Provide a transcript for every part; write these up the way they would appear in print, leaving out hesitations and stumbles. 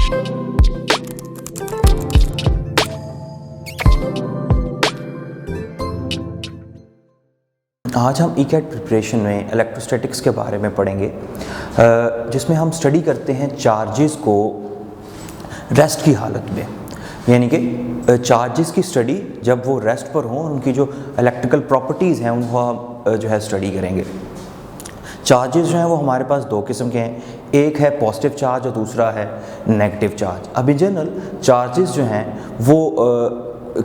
आज हम ईकैट प्रिपरेशन में इलेक्ट्रोस्टैटिक्स के बारे में पढ़ेंगे, जिसमें हम स्टडी करते हैं चार्जेस को रेस्ट की हालत में। यानी कि चार्जेस की स्टडी जब वो रेस्ट पर हों, उनकी जो इलेक्ट्रिकल प्रॉपर्टीज़ हैं उनको हम जो है स्टडी करेंगे। चार्जेस जो हैं वो हमारे पास दो किस्म के हैं, एक है पॉजिटिव चार्ज और दूसरा है नेगेटिव चार्ज। अब इन जनरल चार्जेस जो हैं वो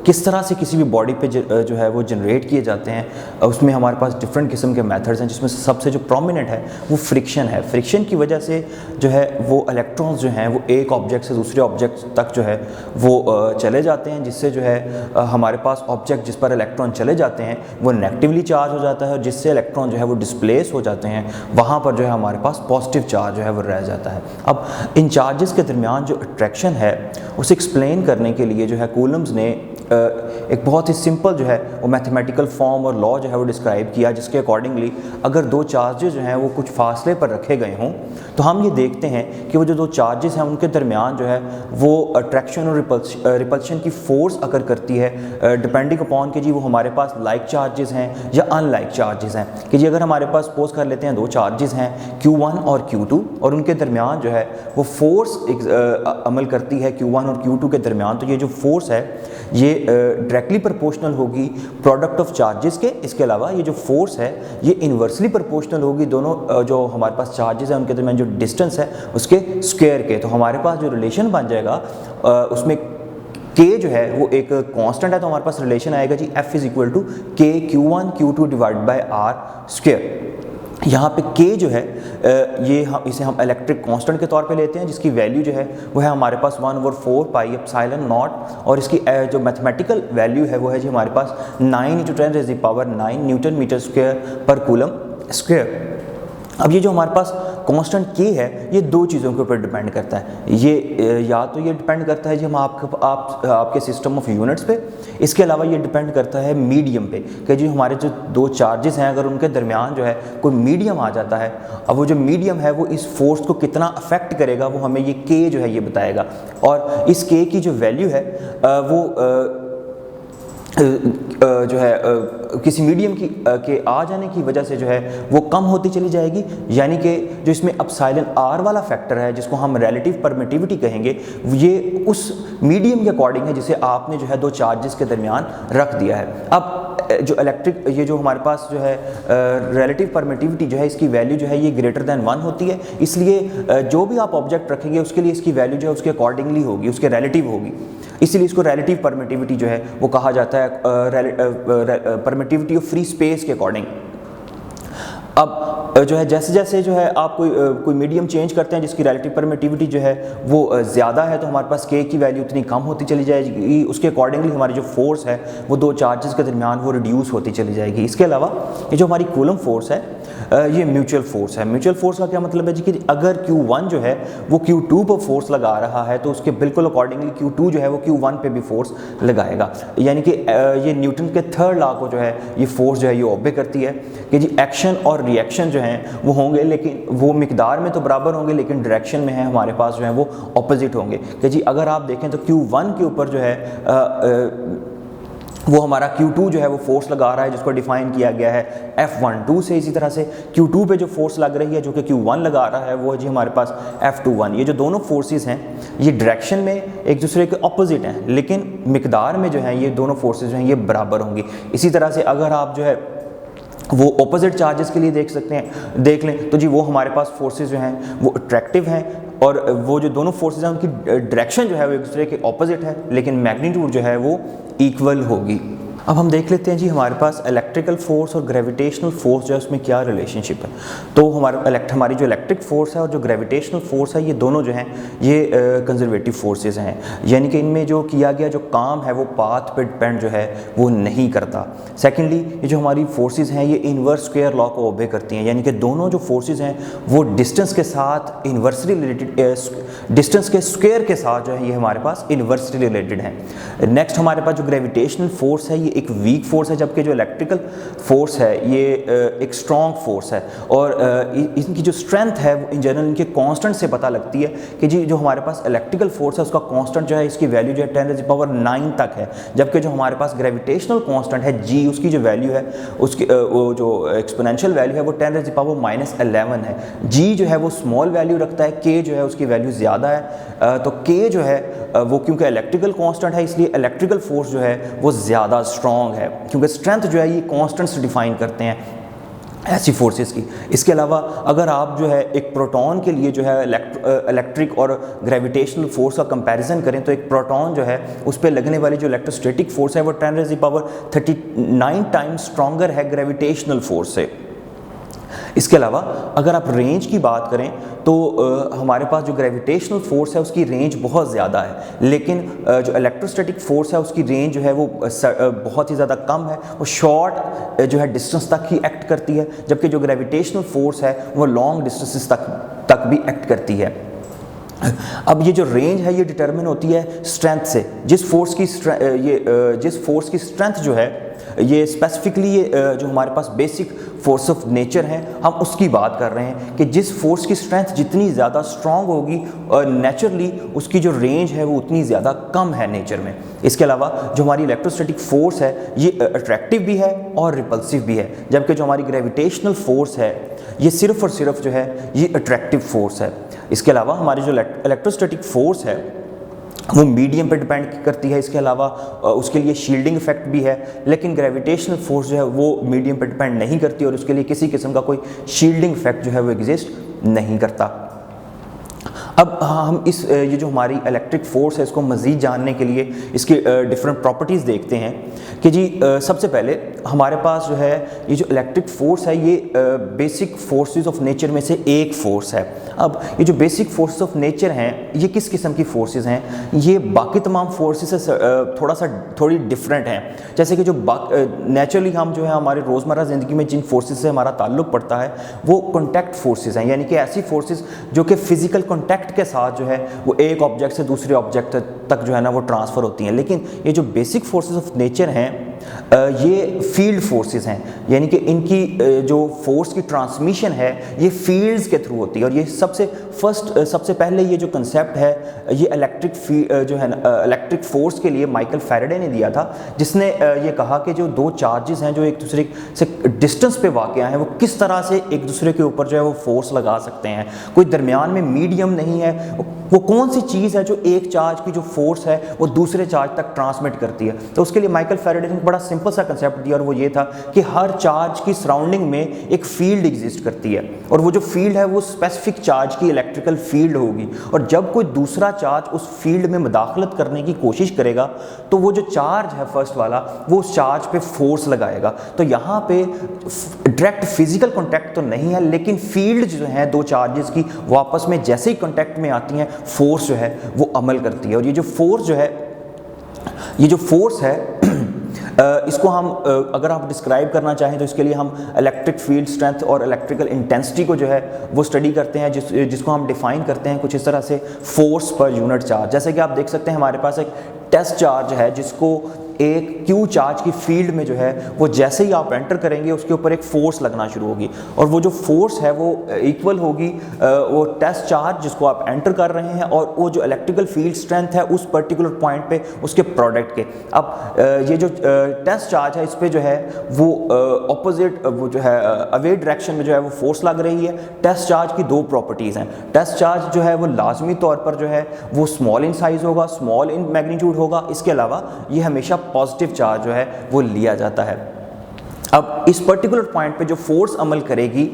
किस तरह से किसी भी बॉडी पे जो है वो जनरेट किए जाते हैं, उसमें हमारे पास डिफरेंट किस्म के मेथड्स हैं, जिसमें सबसे जो प्रोमिनेंट है वो फ्रिक्शन है। फ्रिक्शन की वजह से जो है वो इलेक्ट्रॉन्स जो हैं वो एक ऑब्जेक्ट से दूसरे ऑब्जेक्ट तक जो है वो चले जाते हैं, जिससे जो है हमारे पास ऑब्जेक्ट जिस पर इलेक्ट्रॉन चले जाते हैं वो नेगेटिवली चार्ज हो जाता है, और जिससे इलेक्ट्रॉन जो है वो डिस्प्लेस हो जाते हैं, वहाँ पर जो है हमारे पास पॉजिटिव चार्ज जो है वो रह जाता है। अब इन चार्जेस के दरमियान जो अट्रैक्शन है उसे एक्सप्लेन करने के लिए जो है कूलम्स ने एक बहुत ही सिंपल जो है वो मैथमेटिकल फॉर्म और लॉ जो है वो डिस्क्राइब किया, जिसके अकॉर्डिंगली अगर दो चार्जेस जो हैं वो कुछ फासले पर रखे गए हों तो हम ये देखते हैं कि वो जो दो चार्जेस हैं उनके दरमियान जो है वो अट्रैक्शन और रिपल्शन की फोर्स अकर करती है, डिपेंडिंग अपॉन कि जी वो हमारे पास लाइक चार्जेस हैं या अनलाइक चार्जेस हैं। कि जी अगर हमारे पास सपोज कर लेते हैं दो चार्जेस हैं Q1 और Q2 और उनके दरमियान जो है वो फोर्स अमल करती है Q1 और Q2 के दरमियान, तो ये जो फोर्स है ये डायरेक्टली प्रोपोर्शनल होगी प्रोडक्ट ऑफ चार्जेस के। इसके अलावा ये जो फोर्स है ये इन्वर्सली प्रोपोर्शनल होगी दोनों जो हमारे पास चार्जेस हैं उनके दरमियान जो डिस्टेंस है उसके स्क्वायर के। तो हमारे पास जो रिलेशन बन जाएगा उसमें K जो है वो एक कांस्टेंट है, तो हमारे पास रिलेशन आएगा जी F is equal to K Q1 Q2 divide by R square. यहाँ पे K जो है इसे हम इलेक्ट्रिक कांस्टेंट के तौर पे लेते हैं, जिसकी वैल्यू जो है वो है हमारे पास 1/4 पाई एप्सिलॉन नॉट, और इसकी जो मैथमेटिकल वैल्यू है वो है जी हमारे पास 9 × 10⁻⁹ न्यूटन मीटर स्क्वायर पर कूलम स्क्वायर। अब ये जो हमारे पास कांस्टेंट K है ये दो चीज़ों के ऊपर डिपेंड करता है। ये या तो ये डिपेंड करता है जी हम आपके सिस्टम ऑफ यूनिट्स पे, इसके अलावा ये डिपेंड करता है मीडियम पे कि जी हमारे जो दो चार्जेस हैं अगर उनके दरमियान जो है कोई मीडियम आ जाता है, अब वो जो मीडियम है वो इस फोर्स को कितना अफेक्ट करेगा वो हमें ये K जो है ये बताएगा। और इस K की जो वैल्यू है वो जो है किसी मीडियम के आ जाने की वजह से जो है वो कम होती चली जाएगी। यानी कि जो इसमें एप्सिलॉन R वाला फैक्टर है जिसको हम रिलेटिव परमिटिविटी कहेंगे, ये उस मीडियम के अकॉर्डिंग है जिसे आपने जो है दो चार्जेस के दरमियान रख दिया है। अब जो ये जो हमारे पास जो है रिलेटिव परमिटिविटी जो है इसकी वैल्यू जो है ये ग्रेटर दैन 1 होती है, इसलिए जो भी आप ऑब्जेक्ट रखेंगे उसके लिए इसकी वैल्यू जो है उसके अकॉर्डिंगली होगी, उसके रिलेटिव होगी, इसीलिए इसको रिलेटिव परमिटिविटी जो है वो कहा जाता है परमिटिविटी ऑफ फ्री स्पेस के अकॉर्डिंग। अब जो है जैसे जैसे जो है आप कोई मीडियम चेंज करते हैं जिसकी रिलेटिव परमिटिविटी जो है वो ज़्यादा है, तो हमारे पास K की वैल्यू उतनी कम होती चली जाएगी, उसके अकॉर्डिंगली हमारी जो फोर्स है वो दो चार्जेस के दरमियान वो रिड्यूस होती चली जाएगी। इसके अलावा ये जो हमारी कूलम फोर्स है ये म्यूचुअल फोर्स है। म्यूचुअल फोर्स का क्या मतलब है जी कि अगर Q1 जो है वो Q2 पर फोर्स लगा रहा है तो उसके बिल्कुल अकॉर्डिंगली Q2 जो है वो Q1 पे भी फोर्स लगाएगा। यानी कि ये न्यूटन के थर्ड लॉ को जो है ये फोर्स जो है ये ओबे करती है कि जी एक्शन और रिएक्शन जो हैं वो होंगे, लेकिन वो मिकदार में तो बराबर होंगे लेकिन डायरेक्शन में है हमारे पास जो है वो ऑपोजिट होंगे। कि जी अगर आप देखें तो Q1 के ऊपर जो है वो हमारा Q2 जो है वो फोर्स लगा रहा है जिसको डिफाइन किया गया है F12 से। इसी तरह से Q2 पे जो फोर्स लग रही है जो कि Q1 लगा रहा है वो है जी हमारे पास F21। ये जो दोनों फोर्सेस हैं ये डायरेक्शन में एक दूसरे के ऑपोजिट हैं, लेकिन मिकदार में जो है ये दोनों फोर्सेस जो हैं ये बराबर होंगी। इसी तरह से अगर आप जो है वो ऑपोजिट चार्जेस के लिए देख लें तो जी वो हमारे पास फोर्सेस जो हैं वो अट्रैक्टिव हैं, और वो जो दोनों फोर्सेस हैं उनकी डायरेक्शन जो है वो एक दूसरे के ऑपोजिट है, लेकिन मैग्नीट्यूड जो है वो इक्वल होगी। अब हम देख लेते हैं जी हमारे पास इलेक्ट्रिकल फोर्स और ग्रेविटेशनल फोर्स जो है उसमें क्या रिलेशनशिप है। तो हमारी जो इलेक्ट्रिक फोर्स है और जो ग्रेविटेशनल फोर्स है ये दोनों जो हैं ये कंजर्वेटिव फोर्सेस हैं, यानी कि इनमें जो किया गया जो काम है वो पाथ पे डिपेंड जो है वो नहीं करता। सेकेंडली ये जो हमारी फोर्सेस हैं ये इन्वर्स स्क्वायर लॉ को ओबे करती हैं, यानी कि दोनों जो फोर्सेस हैं वो डिस्टेंस के साथ इन्वर्सली रिलेटेड, डिस्टेंस के स्क्वायर के साथ जो है ये हमारे पास इन्वर्सली रिलेटेड हैं। नेक्स्ट हमारे पास जो ग्रेविटेशनल फोर्स है ये एक वीक फोर्स है, जबकि जो इलेक्ट्रिकल फोर्स है ये एक स्ट्रॉन्ग फोर्स है। और इनकी जो स्ट्रेंथ है वो इन जनरल इनके कांस्टेंट से पता लगती है कि जी जो हमारे पास इलेक्ट्रिकल फोर्स है उसका कांस्टेंट जो है इसकी वैल्यू जो है 10⁻⁹ तक है, जबकि जो हमारे पास ग्रेविटेशनल कांस्टेंट है जी उसकी जो वैल्यू है उसकी वो जो एक्सपोनेंशियल वैल्यू है वो 10⁻⁻11 है। जी जो है वो स्मॉल वैल्यू रखता है, के जो है उसकी वैल्यू ज़्यादा है, तो के जो है वो क्योंकि इलेक्ट्रिकल कांस्टेंट है इसलिए इलेक्ट्रिकल फोर्स जो है वो ज़्यादा स्ट्रॉन्ग है, क्योंकि स्ट्रेंथ जो है ये कांस्टेंट्स डिफाइन करते हैं ऐसी फोर्सेस की। इसके अलावा अगर आप जो है एक प्रोटॉन के लिए जो है इलेक्ट्रिक और ग्रेविटेशनल फोर्स का कंपैरिजन करें तो एक प्रोटॉन जो है उस पर लगने वाली जो इलेक्ट्रोस्टैटिक फोर्स है वो 10⁻39 टाइम्स स्ट्रॉन्गर है ग्रेविटेशनल फोर्स से। इसके अलावा अगर आप रेंज की बात करें तो हमारे पास जो ग्रेविटेशनल फोर्स है उसकी रेंज बहुत ज़्यादा है, लेकिन जो इलेक्ट्रोस्टैटिक फोर्स है उसकी रेंज जो है वो बहुत ही ज़्यादा कम है, वो शॉर्ट जो है डिस्टेंस तक ही एक्ट करती है, जबकि जो ग्रेविटेशनल फोर्स है वो लॉन्ग डिस्टेंसेस तक भी एक्ट करती है। अब ये जो रेंज है ये डिटरमिन होती है स्ट्रेंथ से। जिस फोर्स की स्ट्रेंथ जो है ये स्पेसिफिकली जो हमारे पास बेसिक फोर्स ऑफ नेचर है हम उसकी बात कर रहे हैं कि जिस फोर्स की स्ट्रेंथ जितनी ज़्यादा स्ट्रॉन्ग होगी और नेचुरली उसकी जो रेंज है वो उतनी ज़्यादा कम है नेचर में। इसके अलावा जो हमारी इलेक्ट्रोस्टैटिक फोर्स है ये अट्रैक्टिव भी है और रिपल्सिव भी है, जबकि जो हमारी ग्रेविटेशनल फोर्स है ये सिर्फ और सिर्फ जो है ये अट्रैक्टिव फोर्स है। इसके अलावा हमारी जो इलेक्ट्रोस्टैटिक फोर्स है वो मीडियम पे डिपेंड करती है, इसके अलावा उसके लिए शील्डिंग इफेक्ट भी है, लेकिन ग्रेविटेशनल फोर्स जो है वो मीडियम पे डिपेंड नहीं करती और उसके लिए किसी किस्म का कोई शील्डिंग इफेक्ट जो है वो एग्जिस्ट नहीं करता। अब हम ये जो हमारी इलेक्ट्रिक फोर्स है इसको मज़ीद जानने के लिए इसकी डिफरेंट प्रॉपर्टीज़ देखते हैं कि जी सबसे पहले हमारे पास जो है ये जो इलेक्ट्रिक फोर्स है ये बेसिक फोर्सेस ऑफ नेचर में से एक फोर्स है। अब ये जो बेसिक फोर्सेस ऑफ नेचर हैं ये किस किस्म की फोर्सेस हैं, ये बाकी तमाम फोर्सेस से थोड़ी डिफरेंट हैं। जैसे कि जो नेचुरली हम जो है हमारे रोज़मर्रा ज़िंदगी में जिन फोर्सेस से हमारा ताल्लुक़ पड़ता है वो कॉन्टैक्ट फोर्सेस हैं, यानी कि ऐसी फोर्सेस जो कि फ़िज़िकल कॉन्टैक्ट के साथ जो है वो एक ऑब्जेक्ट से दूसरे ऑब्जेक्ट तक जो है ना वो ट्रांसफ़र होती हैं। लेकिन ये जो बेसिक फोर्सेस ऑफ नेचर हैं ये फील्ड फोर्सेस हैं, यानी कि इनकी जो फोर्स की ट्रांसमिशन है ये फील्ड्स के थ्रू होती है। और ये सबसे पहले ये जो कंसेप्ट है ये इलेक्ट्रिक फोर्स के लिए माइकल फैराडे ने दिया था, जिसने ये कहा कि जो दो चार्जेस हैं जो एक दूसरे से डिस्टेंस पे वाक़या हैं वो किस तरह से एक दूसरे के ऊपर जो है वो फोर्स लगा सकते हैं। कोई दरमियान में मीडियम नहीं है, वो कौन सी चीज़ है जो एक चार्ज की जो फोर्स है वो दूसरे चार्ज तक ट्रांसमिट करती है। तो उसके लिए माइकल फैराडे ने बड़ा सिंपल सा कंसेप्ट दिया और वो ये था कि हर चार्ज की सराउंडिंग में एक फील्ड एग्जिस्ट करती है और वो जो फील्ड है वो स्पेसिफिक चार्ज की इलेक्ट्रिकल फील्ड होगी, और जब कोई दूसरा चार्ज उस फील्ड में मुदाखलत करने की कोशिश करेगा तो वो जो चार्ज है फर्स्ट वाला वो उस चार्ज पे फोर्स लगाएगा। तो यहाँ पे डायरेक्ट फिजिकल कॉन्टैक्ट तो नहीं है, लेकिन फील्ड जो है दो चार्जेस की वो आपस में जैसे ही कॉन्टैक्ट में आती हैं फोर्स जो है वो अमल करती है। और ये जो फोर्स है इसको हम अगर आप डिस्क्राइब करना चाहें तो इसके लिए हम इलेक्ट्रिक फील्ड स्ट्रेंथ और इलेक्ट्रिकल इंटेंसिटी को जो है वो स्टडी करते हैं, जिसको हम डिफाइन करते हैं कुछ इस तरह से फोर्स पर यूनिट चार्ज। जैसे कि आप देख सकते हैं हमारे पास एक टेस्ट चार्ज है जिसको एक क्यू चार्ज की फील्ड में जो है वो जैसे ही आप एंटर करेंगे उसके ऊपर एक फोर्स लगना शुरू होगी, और वो जो फोर्स है वो इक्वल होगी वो टेस्ट चार्ज जिसको आप एंटर कर रहे हैं और वो जो इलेक्ट्रिकल फील्ड स्ट्रेंथ है उस पर्टिकुलर पॉइंट पे उसके प्रोडक्ट के। अब ये जो टेस्ट चार्ज है इस पर जो है वो ऑपोजिट वो जो है अवे डायरेक्शन में जो है वो फोर्स लग रही है। टेस्ट चार्ज की दो प्रॉपर्टीज़ हैं। टेस्ट चार्ज जो है वो लाजमी तौर पर जो है वो स्मॉल इन साइज़ होगा, स्मॉल इन मैग्नीट्यूड होगा। इसके अलावा ये हमेशा पॉजिटिव चार्ज जो है वो लिया जाता है। अब इस पर्टिकुलर पॉइंट पे जो फोर्स अमल करेगी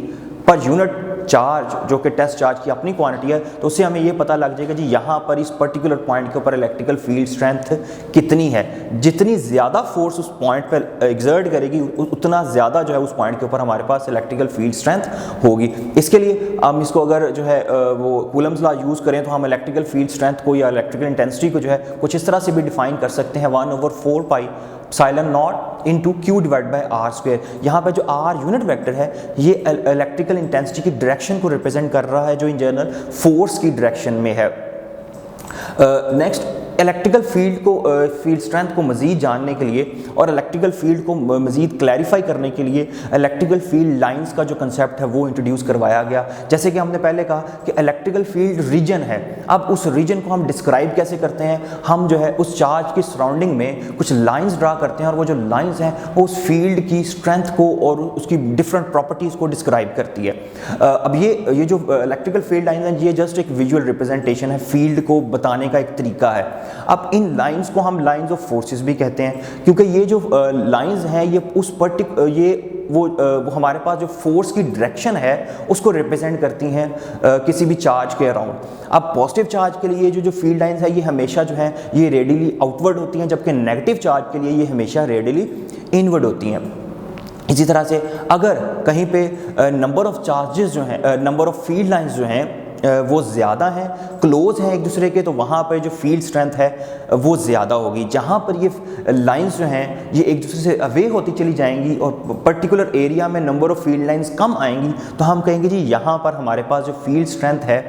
पर यूनिट चार्ज जो कि टेस्ट चार्ज की अपनी क्वांटिटी है, तो उससे हमें ये पता लग जाएगा जी यहाँ पर इस पर्टिकुलर पॉइंट के ऊपर इलेक्ट्रिकल फील्ड स्ट्रेंथ कितनी है। जितनी ज़्यादा फोर्स उस पॉइंट पर एग्जर्ट करेगी उतना ज़्यादा जो है उस पॉइंट के ऊपर हमारे पास इलेक्ट्रिकल फील्ड स्ट्रेंथ होगी। इसके लिए हम इसको अगर जो है वो कूलम्स लॉ यूज़ करें तो हम इलेक्ट्रिकल फील्ड स्ट्रेंथ को या इलेक्ट्रिकल इंटेंसिटी को जो है कुछ इस तरह से भी डिफाइन कर सकते हैं 1/4 pi epsilon naught into q divide by r square. यहाँ पर जो आर यूनिट वेक्टर है ये इलेक्ट्रिकल इंटेंसिटी की डायरेक्शन को रिप्रेजेंट कर रहा है जो इन जनरल फोर्स की डायरेक्शन में है। नेक्स्ट इलेक्ट्रिकल फील्ड स्ट्रेंथ को मज़ीद जानने के लिए और इलेक्ट्रिकल फील्ड को मज़ीद क्लैरिफाई करने के लिए इलेक्ट्रिकल फील्ड लाइंस का जो कंसेप्ट है वो इंट्रोड्यूस करवाया गया। जैसे कि हमने पहले कहा कि इलेक्ट्रिकल फील्ड रीजन है, अब उस रीजन को हम डिस्क्राइब कैसे करते हैं, हम जो है उस चार्ज की सराउंडिंग में कुछ लाइंस ड्रा करते हैं और वो जो लाइंस हैं वो उस फील्ड की स्ट्रेंथ को और उसकी डिफरेंट प्रॉपर्टीज़ को डिस्क्राइब करती है। अब ये जो इलेक्ट्रिकल फील्ड लाइंस हैं ये जस्ट एक विजुअल रिप्रेजेंटेशन है, फील्ड को बताने का एक तरीका है। अब इन लाइंस को हम लाइंस ऑफ फोर्सेस भी कहते हैं, क्योंकि ये जो लाइंस हैं ये उस वो हमारे पास जो फोर्स की डायरेक्शन है उसको रिप्रेजेंट करती हैं किसी भी चार्ज के अराउंड। अब पॉजिटिव चार्ज के लिए जो फील्ड लाइंस है ये हमेशा जो है ये रेडियली आउटवर्ड होती हैं, जबकि नेगेटिव चार्ज के लिए ये हमेशा रेडियली इनवर्ड होती हैं। इसी तरह से अगर कहीं पे नंबर ऑफ चार्जेस जो हैं, नंबर ऑफ फील्ड लाइंस जो हैं वो ज़्यादा हैं, क्लोज हैं एक दूसरे के, तो वहाँ पर जो फील्ड स्ट्रेंथ है वो ज़्यादा होगी। जहाँ पर ये लाइंस जो हैं ये एक दूसरे से अवे होती चली जाएंगी और पर्टिकुलर एरिया में नंबर ऑफ फील्ड लाइंस कम आएंगी, तो हम कहेंगे जी यहाँ पर हमारे पास जो फील्ड स्ट्रेंथ है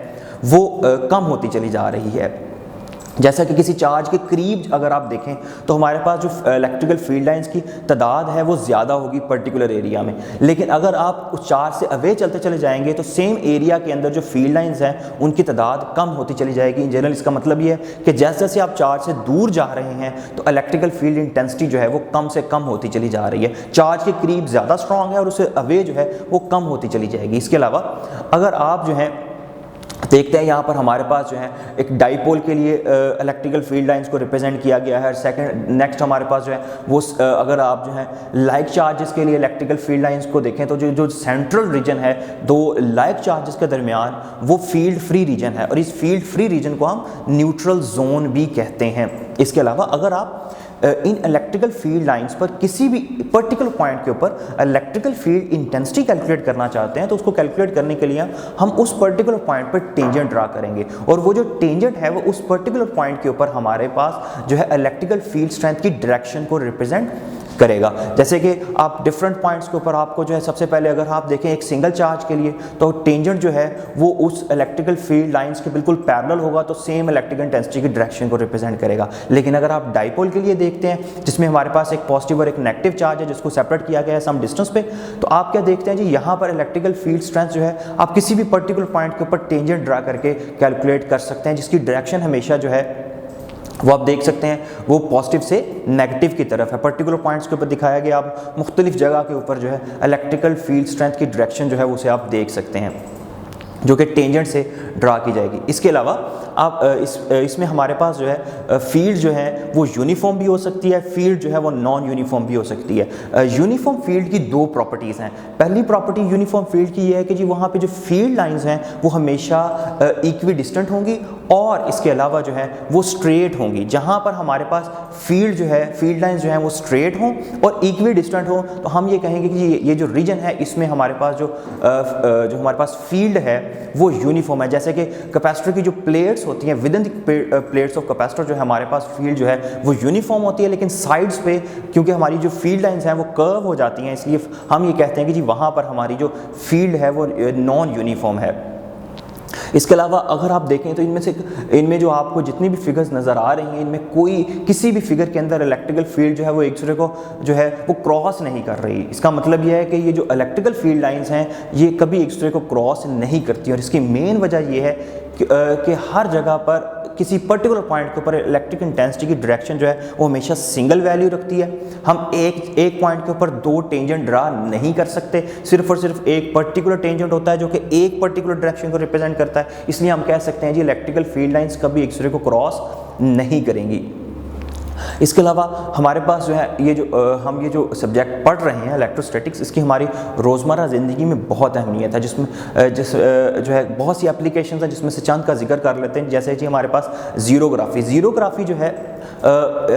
वो कम होती चली जा रही है। जैसा कि किसी चार्ज के करीब अगर आप देखें तो हमारे पास जो इलेक्ट्रिकल फील्ड लाइंस की तादाद है वो ज़्यादा होगी पर्टिकुलर एरिया में, लेकिन अगर आप उस चार्ज से अवे चलते चले जाएंगे तो सेम एरिया के अंदर जो फील्ड लाइंस हैं उनकी तादाद कम होती चली जाएगी। इन जनरल इसका मतलब ये है कि जैसे जैसे आप चार्ज से दूर जा रहे हैं तो इलेक्ट्रिकल फील्ड इंटेंसिटी जो है वो कम से कम होती चली जा रही है। चार्ज के करीब ज़्यादा स्ट्रॉन्ग है और उससे अवे जो है वो कम होती चली जाएगी। इसके अलावा अगर आप जो है देखते हैं यहाँ पर हमारे पास जो है एक डाइपोल के लिए इलेक्ट्रिकल फील्ड लाइंस को रिप्रेजेंट किया गया है। नेक्स्ट हमारे पास जो है वो अगर आप जो है लाइक चार्जेस के लिए इलेक्ट्रिकल फील्ड लाइंस को देखें तो जो सेंट्रल रीजन है दो लाइक चार्जेस के दरमियान वो फील्ड फ्री रीजन है और इस फील्ड फ्री रीजन को हम न्यूट्रल जोन भी कहते हैं। इसके अलावा अगर आप इन इलेक्ट्रिकल फील्ड लाइंस पर किसी भी पर्टिकुलर पॉइंट के ऊपर इलेक्ट्रिकल फील्ड इंटेंसिटी कैलकुलेट करना चाहते हैं तो उसको कैलकुलेट करने के लिए हम उस पर्टिकुलर पॉइंट पर टेंजेंट ड्रा करेंगे और वो जो टेंजेंट है वो उस पर्टिकुलर पॉइंट के ऊपर हमारे पास जो है इलेक्ट्रिकल फील्ड स्ट्रेंथ की डायरेक्शन को रिप्रेजेंट करेगा। जैसे कि आप डिफरेंट पॉइंट्स के ऊपर आपको जो है सबसे पहले अगर आप देखें एक सिंगल चार्ज के लिए तो टेंजेंट जो है वो उस इलेक्ट्रिकल फील्ड लाइंस के बिल्कुल पैरेलल होगा, तो सेम इलेक्ट्रिकल इंटेंसिटी की डायरेक्शन को रिप्रेजेंट करेगा। लेकिन अगर आप डाइपोल के लिए देखते हैं जिसमें हमारे पास एक पॉजिटिव और एक नेगेटिव चार्ज है जिसको सेपरेट किया गया है सम डिस्टेंस पे, तो आप क्या देखते हैं जी यहाँ पर इलेक्ट्रिकल फील्ड स्ट्रेंथ जो है आप किसी भी पर्टिकुलर पॉइंट के ऊपर टेंजेंट ड्रा करके कैलकुलेट कर सकते हैं जिसकी डायरेक्शन हमेशा जो है वो आप देख सकते हैं वो पॉजिटिव से नेगेटिव की तरफ है। पर्टिकुलर पॉइंट्स के ऊपर दिखाया गया, आप मुख्तलिफ जगह के ऊपर जो है इलेक्ट्रिकल फील्ड स्ट्रेंथ की डायरेक्शन जो है उसे आप देख सकते हैं जो कि टेंजेंट से ड्रा की जाएगी। इसके अलावा आप इसमें हमारे पास जो है फील्ड जो है वो यूनिफॉर्म भी हो सकती है, फील्ड जो है वो नॉन यूनिफॉर्म भी हो सकती है। यूनिफॉर्म फील्ड की दो प्रॉपर्टीज़ हैं। पहली प्रॉपर्टी यूनिफॉर्म फील्ड की ये है कि जी वहाँ पे जो फील्ड लाइंस हैं वो हमेशा इक्वी डिस्टेंट होंगी और इसके अलावा जो है वो स्ट्रेट होंगी। जहाँ पर हमारे पास फील्ड जो है फील्ड लाइंस जो हैं वो स्ट्रेट हों और इक्वी डिस्टेंट हों तो हम ये कहेंगे कि ये जो रीजन है इसमें हमारे पास जो हमारे पास फील्ड है वो यूनिफॉर्म है। जैसे कि कैपेसिटर की जो प्लेट्स होती हैं with in the plates of capacitor जो है हमारे पास फील्ड जो है वो यूनिफॉर्म होती है, लेकिन साइड्स पे क्योंकि हमारी जो फील्ड लाइंस हैं वो कर्व हो जाती हैं इसलिए हम ये कहते हैं कि जी वहाँ पर हमारी जो फील्ड है वो नॉन यूनिफॉर्म है। इसके अलावा अगर आप देखें तो इनमें जो आपको जितनी भी फिगर्स नज़र आ रही हैं इनमें कोई किसी भी फिगर के अंदर इलेक्ट्रिकल फील्ड जो है वो एक दूसरे को जो है वो क्रॉस नहीं कर रही। इसका मतलब यह है कि ये जो इलेक्ट्रिकल फील्ड लाइंस हैं ये कभी एक दूसरे को क्रॉस नहीं करती और इसकी मेन वजह ये है कि हर जगह पर किसी पर्टिकुलर पॉइंट के ऊपर इलेक्ट्रिक इंटेंसिटी की डायरेक्शन जो है वो हमेशा सिंगल वैल्यू रखती है। हम एक पॉइंट के ऊपर दो टेंजेंट ड्रा नहीं कर सकते, सिर्फ और सिर्फ एक पर्टिकुलर टेंजेंट होता है जो कि एक पर्टिकुलर डायरेक्शन को रिप्रेजेंट करता है। इसलिए हम कह सकते हैं जी इलेक्ट्रिकल फील्ड लाइंस कभी एक दूसरे को क्रॉस नहीं करेंगी। इसके अलावा हमारे पास जो है हम ये जो सब्जेक्ट पढ़ रहे हैं इलेक्ट्रोस्टैटिक्स, इसकी हमारी रोज़मर्रा ज़िंदगी में बहुत अहमियत है जिसमें जो है बहुत सी एप्लीकेशंस हैं जिसमें से चंद का जिक्र कर लेते हैं। जैसे कि हमारे पास ज़ीरोग्राफी जो है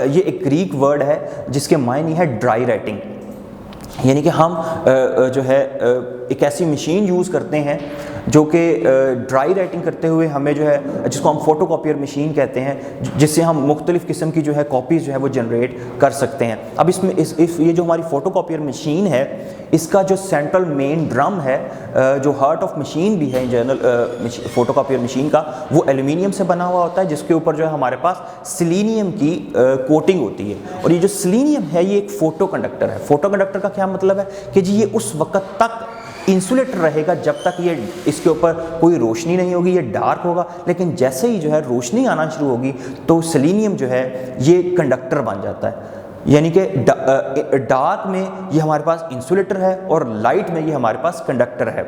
ये एक ग्रीक वर्ड है जिसके मायने है ड्राई राइटिंग, यानी कि हम जो है एक ऐसी मशीन यूज़ करते हैं जो कि ड्राई राइटिंग करते हुए हमें जो है, जिसको हम फोटोकॉपियर मशीन कहते हैं, जिससे हम मुख्तलिफ़ किस्म की जो है कॉपीज़ जो है वो जनरेट कर सकते हैं। अब इसमें ये जो हमारी फोटोकॉपियर मशीन है, इसका जो सेंट्रल मेन ड्रम है, जो हार्ट ऑफ मशीन भी है इन जनरल फोटोकॉपियर मशीन का, वो एल्यूमिनियम से बना हुआ होता है, जिसके ऊपर जो है हमारे पास सिलीनियम की कोटिंग होती है। और ये जो सिलीनियम है ये एक फोटो कंडक्टर है। फोटो कंडक्टर का क्या मतलब है कि जी ये उस वक्त तक इंसुलेटर रहेगा जब तक ये इसके ऊपर कोई रोशनी नहीं होगी, ये डार्क होगा, लेकिन जैसे ही जो है रोशनी आना शुरू होगी तो सेलेनियम जो है ये कंडक्टर बन जाता है। यानी कि डार्क में ये हमारे पास इंसुलेटर है और लाइट में ये हमारे पास कंडक्टर है।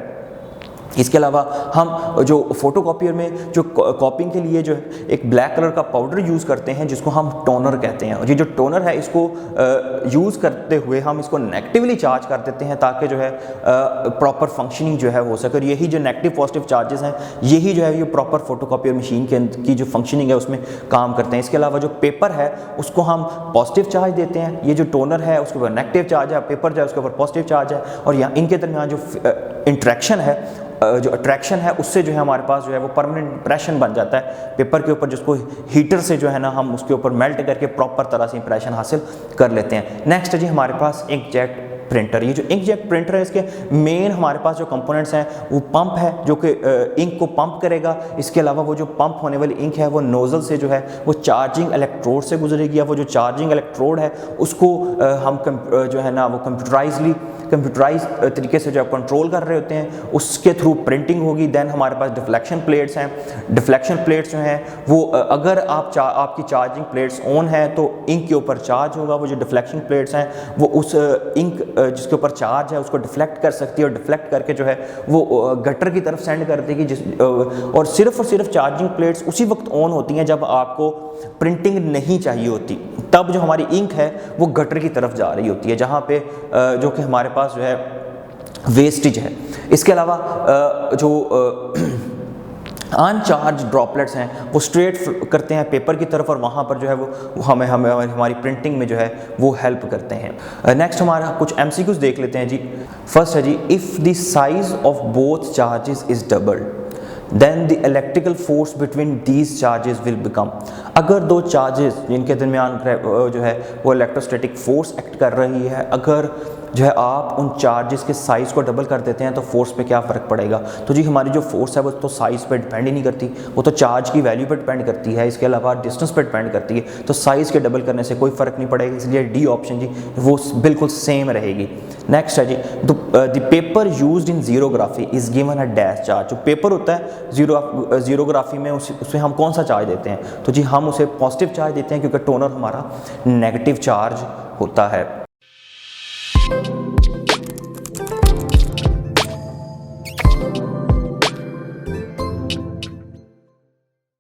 इसके अलावा हम जो फोटोकॉपियर में जो कॉपिंग के लिए जो है एक ब्लैक कलर का पाउडर यूज़ करते हैं जिसको हम टोनर कहते हैं। और ये जो टोनर है इसको यूज़ करते हुए हम इसको नेगेटिवली चार्ज कर देते हैं ताकि जो है प्रॉपर फंक्शनिंग जो है हो सके। और यही जो नेगेटिव पॉजिटिव चार्जेस हैं यही जो है ये प्रॉपर फोटोकॉपियर मशीन की जो फंक्शनिंग है उसमें काम करते हैं। इसके अलावा जो पेपर है उसको हम पॉजिटिव चार्ज देते हैं, ये जो टोनर है उसके ऊपर नेगेटिव चार्ज है, पेपर जो है उसके ऊपर पॉजिटिव चार्ज है। और यहाँ इनके दरमियान जो इंट्रैक्शन है, जो अट्रैक्शन है, उससे जो है हमारे पास जो है वो परमानेंट इंप्रेशन बन जाता है पेपर के ऊपर, जिसको हीटर से जो है ना हम उसके ऊपर मेल्ट करके प्रॉपर तरह से इंप्रेशन हासिल कर लेते हैं। नेक्स्ट है जी हमारे पास इंकजेट प्रिंटर। ये जो इंकजेट प्रिंटर है इसके मेन हमारे पास जो कंपोनेंट्स हैं वो पंप है जो कि इंक को पंप करेगा। इसके अलावा वो जो पंप होने वाली इंक है वो नोज़ल से जो है वो चार्जिंग इलेक्ट्रोड से गुजरेगी। अब वो जो चार्जिंग इलेक्ट्रोड है उसको हम जो है ना वो कंप्यूटराइज तरीके से जो कंट्रोल कर रहे होते हैं, उसके थ्रू प्रिंटिंग होगी। देन हमारे पास डिफ्लेक्शन प्लेट्स हैं। डिफ्लेक्शन प्लेट्स जो हैं वो अगर आपकी चार्जिंग प्लेट्स ऑन है तो इंक के ऊपर चार्ज होगा। वो जो डिफ्लेक्शन प्लेट्स हैं वो उस इंक जिसके ऊपर चार्ज है उसको डिफ्लेक्ट कर सकती है और डिफ्लेक्ट करके जो है वो गटर की तरफ सेंड कर देगी। और सिर्फ चार्जिंग प्लेट्स उसी वक्त ऑन होती हैं जब आपको प्रिंटिंग नहीं चाहिए होती, तब जो हमारी इंक है वो गटर की तरफ जा रही होती है जहाँ पे जो कि हमारे पास जो है वेस्टेज है। इसके अलावा जो अनचार्ज ड्रॉपलेट्स हैं वो स्ट्रेट करते हैं पेपर की तरफ और वहाँ पर जो है वो हमें हमारी प्रिंटिंग में जो है वो हेल्प करते हैं। नेक्स्ट हमारा कुछ MCQs देख लेते हैं जी। फर्स्ट है जी, if the size of both charges is doubled then the electrical force between these charges will become. अगर दो चार्जेस जिनके दरमियान जो है वो इलेक्ट्रोस्टैटिक फोर्स एक्ट कर रही है, अगर जो है आप उन चार्जेस के साइज़ को डबल कर देते हैं तो फोर्स पे क्या फ़र्क पड़ेगा। तो जी हमारी जो फोर्स है वो तो साइज़ पे डिपेंड ही नहीं करती, वो तो चार्ज की वैल्यू पे डिपेंड करती है। इसके अलावा डिस्टेंस पे डिपेंड करती है, तो साइज़ के डबल करने से कोई फ़र्क नहीं पड़ेगा, इसलिए डी ऑप्शन जी वो बिल्कुल सेम रहेगी। नेक्स्ट है जी, the paper used in xerography is given a dash charge. जो पेपर होता है जीरोग्राफी में उसमें हम कौन सा चार्ज देते हैं, तो जी हम उसे पॉजिटिव चार्ज देते हैं क्योंकि टोनर हमारा नेगेटिव चार्ज होता है।